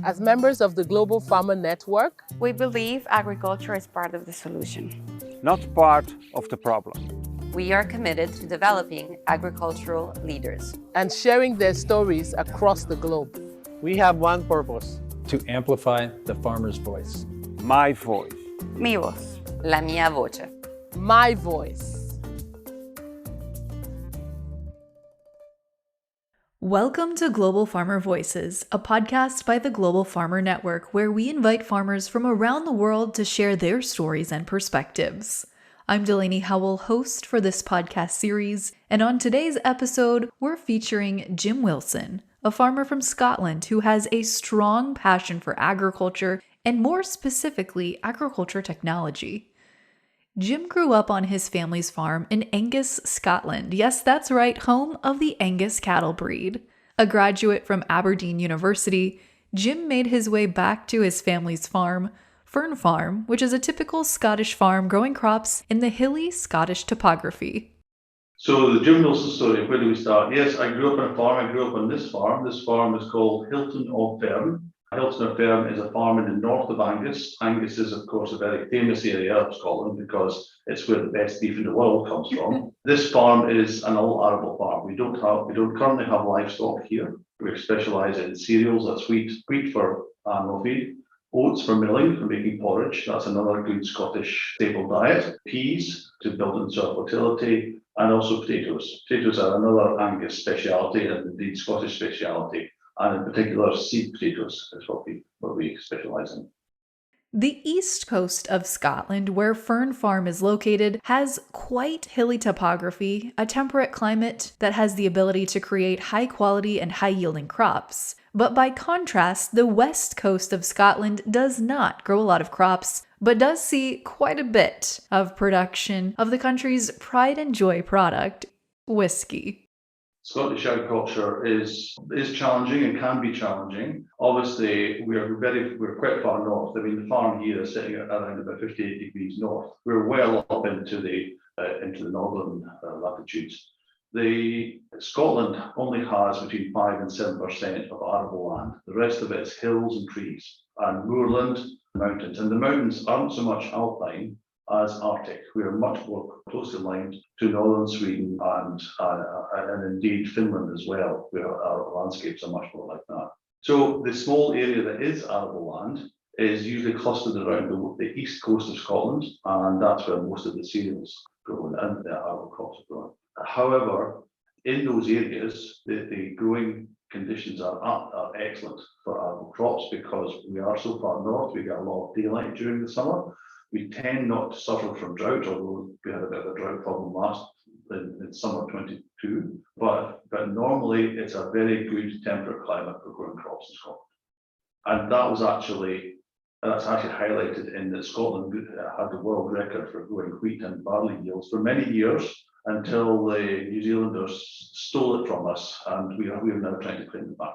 As members of the Global Farmer Network, we believe agriculture is part of the solution, not part of the problem. We are committed to developing agricultural leaders and sharing their stories across the globe. We have one purpose: to amplify the farmer's voice. My voice. Mi voz, la mia voce. My voice. Welcome to Global Farmer Voices, a podcast by the Global Farmer Network, where we invite farmers from around the world to share their stories and perspectives. I'm Delaney Howell, host for this podcast series, and on today's episode, we're featuring Jim Wilson, a farmer from Scotland who has a strong passion for agriculture and more specifically, agriculture technology. Jim grew up on his family's farm in Angus, Scotland. Yes, that's right, home of the Angus cattle breed. A graduate from Aberdeen University, Jim made his way back to his family's farm, Fern Farm, which is a typical Scottish farm growing crops in the hilly Scottish topography. So the Jim Wilson story, where do we start? Yes, I grew up on a farm. I grew up on this farm. This farm is called Hilton of Fern. Hilton of Fern is a farm in the north of Angus. Angus is, of course, a very famous area of Scotland because it's where the best beef in the world comes from. This farm is an all arable farm. We don't currently have livestock here. We specialise in cereals. That's wheat for animal feed, oats for milling, for making porridge. That's another good Scottish staple diet. Peas to build in soil fertility, and also potatoes. Potatoes are another Angus speciality and indeed Scottish speciality. And in particular, seed potatoes is what we specialise in. The east coast of Scotland, where Fern Farm is located, has quite hilly topography, a temperate climate that has the ability to create high quality and high yielding crops. But by contrast, the west coast of Scotland does not grow a lot of crops, but does see quite a bit of production of the country's pride and joy product, whiskey. Scottish agriculture is challenging and can be challenging. Obviously, we're quite far north. I mean, the farm here is sitting at around about 58 degrees north. We're well up into the northern latitudes. Scotland only has between 5 and 7% of arable land. The rest of it is hills and trees and moorland, mountains. And the mountains aren't so much alpine as Arctic. We are much more closely linked to northern Sweden and indeed Finland as well, where our landscapes are much more like that. So the small area that is arable land is usually clustered around the east coast of Scotland, and that's where most of the cereals grow and the arable crops are grown. However, in those areas, the growing conditions are excellent for arable crops because we are so far north. We get a lot of daylight during the summer. We tend not to suffer from drought, although we had a bit of a drought problem in summer 22. But normally it's a very good temperate climate for growing crops in Scotland. And that's actually highlighted in that Scotland had the world record for growing wheat and barley yields for many years until the New Zealanders stole it from us, and we are now trying to claim it back.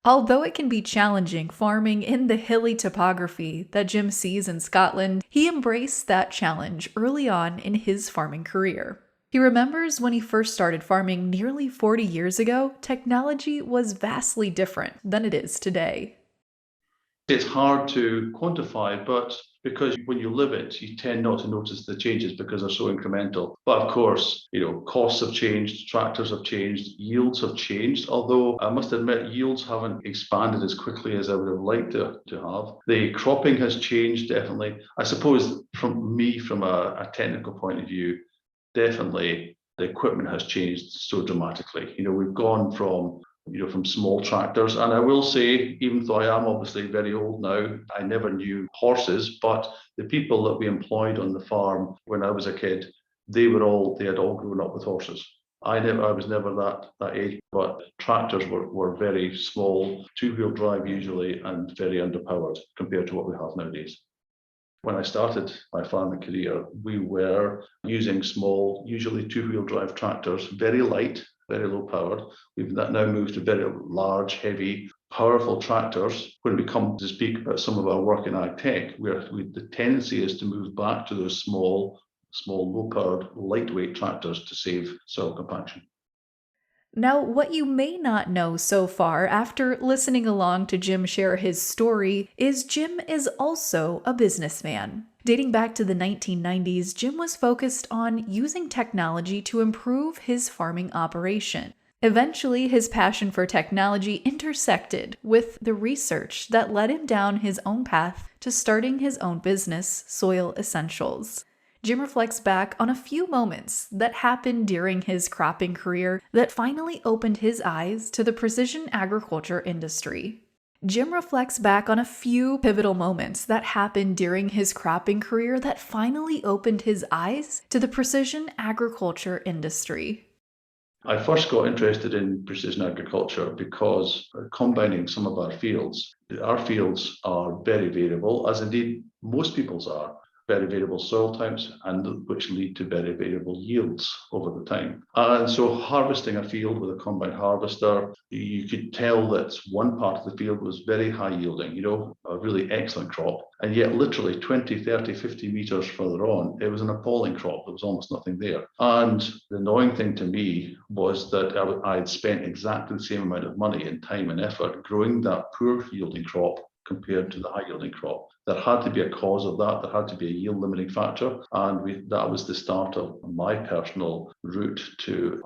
Although it can be challenging farming in the hilly topography that Jim sees in Scotland, he embraced that challenge early on in his farming career. He remembers when he first started farming nearly 40 years ago, technology was vastly different than it is today. It's hard to quantify, but because when you live it, you tend not to notice the changes because they're so incremental. But of course, costs have changed, tractors have changed, yields have changed, although I must admit yields haven't expanded as quickly as I would have liked to have. The cropping has changed, definitely. I suppose from a technical point of view, definitely the equipment has changed so dramatically. We've gone from small tractors. And I will say, even though I am obviously very old now, I never knew horses, but the people that we employed on the farm when I was a kid, they had all grown up with horses. I was never that age, but tractors were very small, two-wheel drive usually, and very underpowered compared to what we have nowadays. When I started my farming career, we were using small, usually two-wheel drive tractors, very light, very low powered. We've now moved to very large, heavy, powerful tractors. When we come to speak about some of our work in ag tech, the tendency is to move back to those small, low powered, lightweight tractors to save soil compaction. Now, what you may not know so far after listening along to Jim share his story is Jim is also a businessman. Dating back to the 1990s, Jim was focused on using technology to improve his farming operation. Eventually, his passion for technology intersected with the research that led him down his own path to starting his own business, Soil Essentials. Jim reflects back on a few moments that happened during his cropping career that finally opened his eyes to the precision agriculture industry. Jim reflects back on a few pivotal moments that happened during his cropping career that finally opened his eyes to the precision agriculture industry. I first got interested in precision agriculture because combining some of our fields are very variable, as indeed most people's are. Very variable soil types, and which lead to very variable yields over the time. And so harvesting a field with a combine harvester, you could tell that one part of the field was very high yielding, a really excellent crop. And yet literally 20, 30, 50 meters further on, it was an appalling crop. There was almost nothing there. And the annoying thing to me was that I had spent exactly the same amount of money and time and effort growing that poor yielding crop compared to the high yielding crop. There had to be a cause of that. There had to be a yield limiting factor. And that was the start of my personal route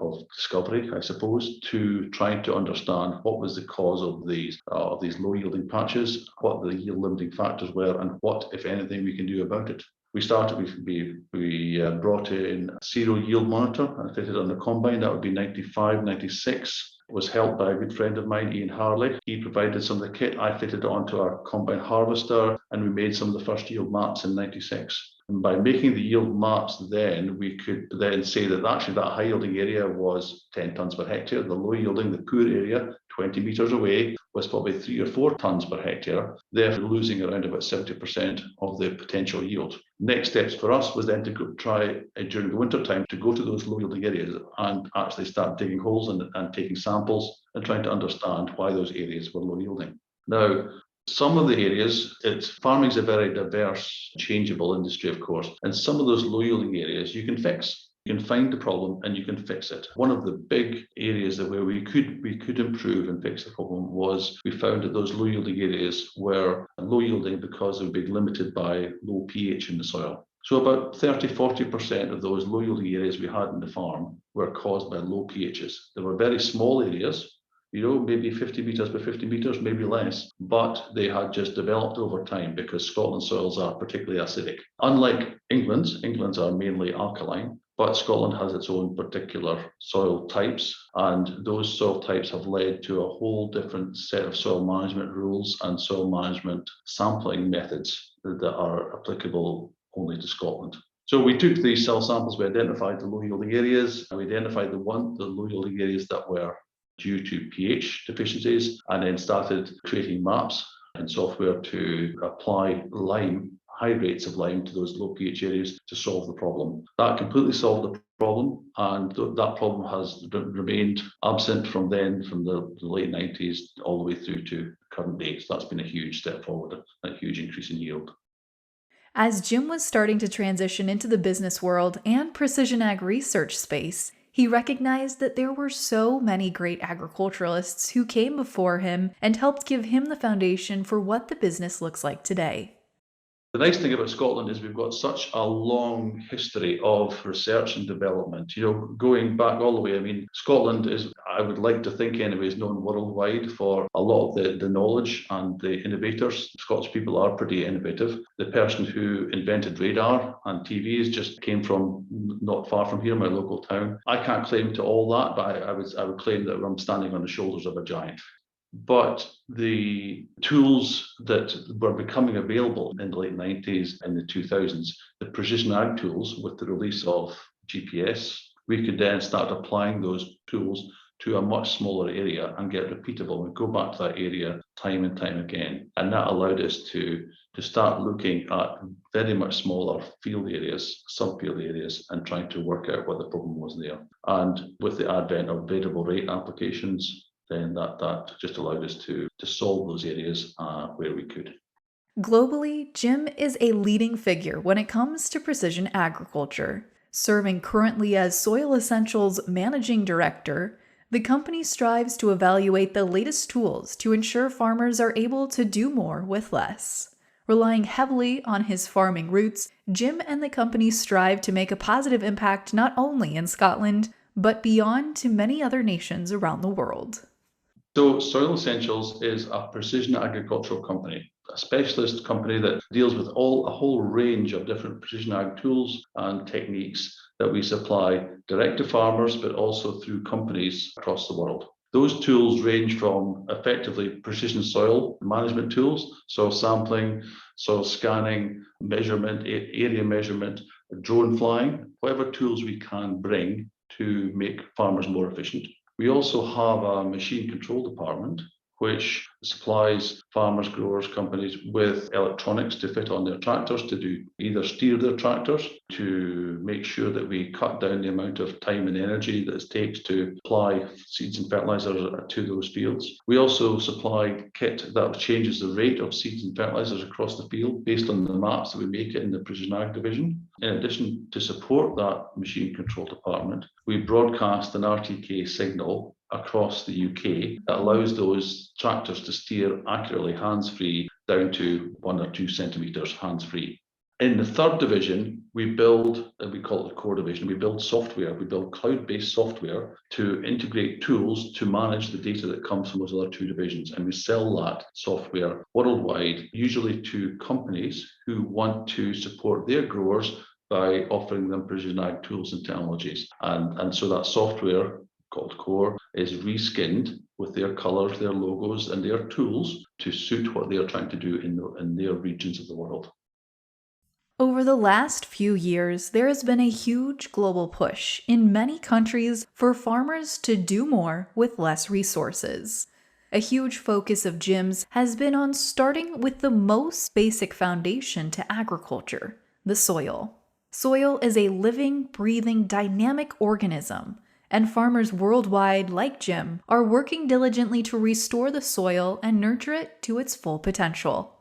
of discovery, I suppose, to trying to understand what was the cause of these low yielding patches, what the yield limiting factors were, and what, if anything, we can do about it. We brought in a serial yield monitor and fitted on the combine. That would be 95, 96. Was helped by a good friend of mine, Ian Harley. He provided some of the kit. I fitted it onto our combine harvester, and we made some of the first yield maps in 96. And by making the yield maps then, we could then say that actually that high yielding area was 10 tonnes per hectare. The low yielding, the poor area, 20 metres away, was probably 3 or 4 tonnes per hectare, therefore losing around about 70% of the potential yield. Next steps for us was then to try during the winter time to go to those low yielding areas and actually start digging holes and taking samples and trying to understand why those areas were low yielding. Now, some of the areas, farming is a very diverse, changeable industry, of course, and some of those low yielding areas you can fix. You can find the problem and you can fix it. One of the big areas where we could improve and fix the problem was we found that those low yielding areas were low yielding because they were being limited by low pH in the soil. So about 30-40% of those low yielding areas we had in the farm were caused by low pHs. They were very small areas, maybe 50 metres by 50 metres, maybe less, but they had just developed over time because Scotland's soils are particularly acidic. Unlike England's are mainly alkaline, but Scotland has its own particular soil types, and those soil types have led to a whole different set of soil management rules and soil management sampling methods that are applicable only to Scotland. So we took these cell samples, we identified the low yielding areas, and we identified the low yielding areas that were due to pH deficiencies, and then started creating maps and software to apply high rates of lime to those low pH areas to solve the problem. That completely solved the problem, and that problem has remained absent from the late 90s all the way through to current day. So that's been a huge step forward, a huge increase in yield. As Jim was starting to transition into the business world and precision ag research space, he recognized that there were so many great agriculturalists who came before him and helped give him the foundation for what the business looks like today. The nice thing about Scotland is we've got such a long history of research and development, going back all the way. I mean, Scotland is, I would like to think anyway, is known worldwide for a lot of the knowledge and the innovators. Scottish people are pretty innovative. The person who invented radar and TVs just came from not far from here, my local town. I can't claim to all that, but I would claim that I'm standing on the shoulders of a giant. But the tools that were becoming available in the late 90s and the 2000s, the precision ag tools with the release of GPS, we could then start applying those tools to a much smaller area and get repeatable and go back to that area time and time again. And that allowed us to start looking at very much smaller field areas, subfield areas, and trying to work out what the problem was there. And with the advent of variable rate applications, then that just allowed us to solve those areas where we could. Globally, Jim is a leading figure when it comes to precision agriculture, serving currently as Soil Essentials Managing Director, The company strives to evaluate the latest tools to ensure farmers are able to do more with less. Relying heavily on his farming roots, Jim and the company strive to make a positive impact not only in Scotland, but beyond to many other nations around the world. So Soil Essentials is a precision agricultural company, a specialist company that deals with a whole range of different precision ag tools and techniques that we supply direct to farmers, but also through companies across the world. Those tools range from effectively precision soil management tools, soil sampling, soil scanning, measurement, area measurement, drone flying, whatever tools we can bring to make farmers more efficient. We also have a machine control department, which supplies farmers, growers, companies with electronics to fit on their tractors to do either steer their tractors, to make sure that we cut down the amount of time and energy that it takes to apply seeds and fertilizers to those fields. We also supply kit that changes the rate of seeds and fertilizers across the field based on the maps that we make in the Precision Ag division. In addition, to support that machine control department, we broadcast an RTK signal across the UK that allows those tractors to steer accurately hands-free down to 1 or 2 centimeters hands-free. In the third division, we build, we call it the core division, we build software, we build cloud-based software to integrate tools to manage the data that comes from those other 2 divisions. And we sell that software worldwide, usually to companies who want to support their growers by offering them precision ag tools and technologies. And so that software called Core is reskinned with their colors, their logos, and their tools to suit what they're trying to do in their regions of the world. Over the last few years, there has been a huge global push in many countries for farmers to do more with less resources. A huge focus of Jim's has been on starting with the most basic foundation to agriculture, the soil. Soil is a living, breathing, dynamic organism, and farmers worldwide, like Jim, are working diligently to restore the soil and nurture it to its full potential.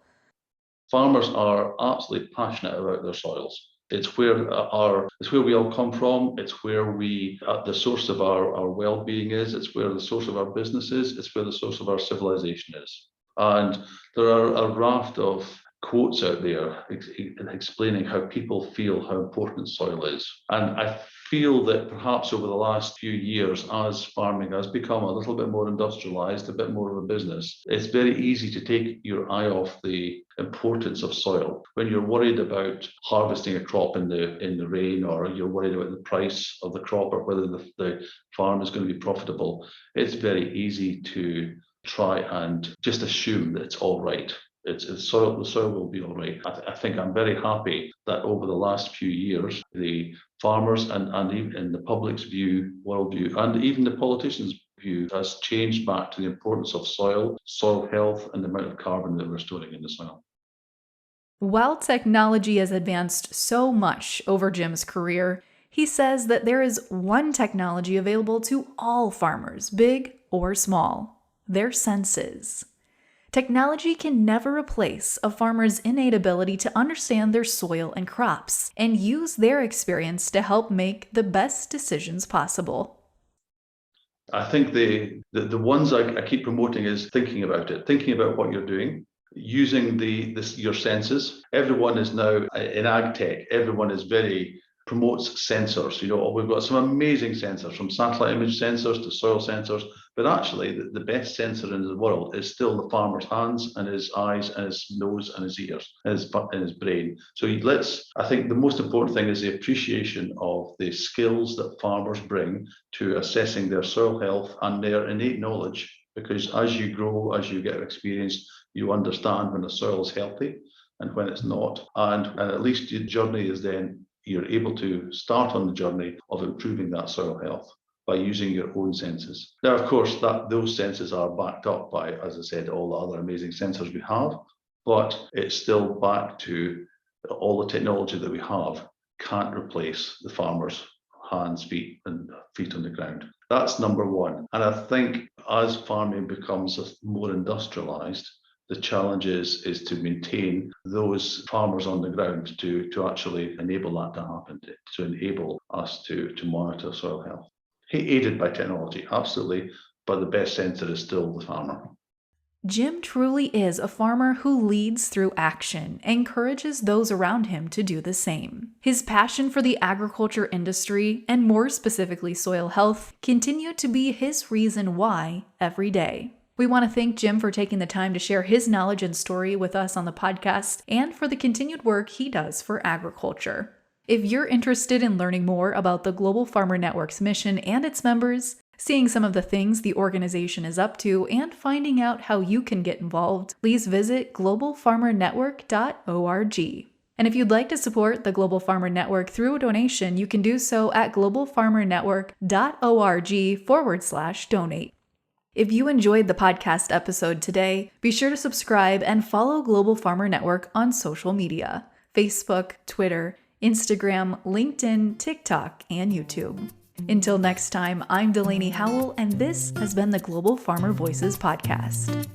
Farmers are absolutely passionate about their soils. It's where we all come from. It's where the source of our well-being is. It's where the source of our business is. It's where the source of our civilization is. And there are a raft of quotes out there explaining how people feel how important soil is. And I feel that perhaps over the last few years, as farming has become a little bit more industrialized, a bit more of a business, it's very easy to take your eye off the importance of soil. When you're worried about harvesting a crop in the rain, or you're worried about the price of the crop, or whether the farm is going to be profitable, it's very easy to try and just assume that it's all right. The soil will be all right. I think I'm very happy that over the last few years, the farmers and even in the public's worldview, and even the politicians' view has changed back to the importance of soil health, and the amount of carbon that we're storing in the soil. While technology has advanced so much over Jim's career, he says that there is one technology available to all farmers, big or small: their senses. Technology can never replace a farmer's innate ability to understand their soil and crops and use their experience to help make the best decisions possible. I think the ones I keep promoting is thinking about it, thinking about what you're doing, using your senses. Everyone is now in ag tech. Everyone is promotes sensors. We've got some amazing sensors, from satellite image sensors to soil sensors, but actually the best sensor in the world is still the farmer's hands and his eyes and his nose and his ears and his brain. So I think the most important thing is the appreciation of the skills that farmers bring to assessing their soil health and their innate knowledge, because as you grow, as you get experience, you understand when the soil is healthy and when it's not. And at least your journey is then you're able to start on the journey of improving that soil health by using your own senses. Now, of course, those senses are backed up by, as I said, all the other amazing sensors we have, but it's still back to all the technology that we have can't replace the farmer's hands, feet, and feet on the ground. That's number one. And I think as farming becomes more industrialized, the challenge is to maintain those farmers on the ground to actually enable that to happen, to enable us to monitor soil health. aided by technology, absolutely, but the best sensor is still the farmer. Jim truly is a farmer who leads through action and encourages those around him to do the same. His passion for the agriculture industry, and more specifically soil health, continue to be his reason why every day. We want to thank Jim for taking the time to share his knowledge and story with us on the podcast and for the continued work he does for agriculture. If you're interested in learning more about the Global Farmer Network's mission and its members, seeing some of the things the organization is up to, and finding out how you can get involved, please visit globalfarmernetwork.org. And if you'd like to support the Global Farmer Network through a donation, you can do so at globalfarmernetwork.org/donate. If you enjoyed the podcast episode today, be sure to subscribe and follow Global Farmer Network on social media: Facebook, Twitter, Instagram, LinkedIn, TikTok, and YouTube. Until next time, I'm Delaney Howell, and this has been the Global Farmer Voices podcast.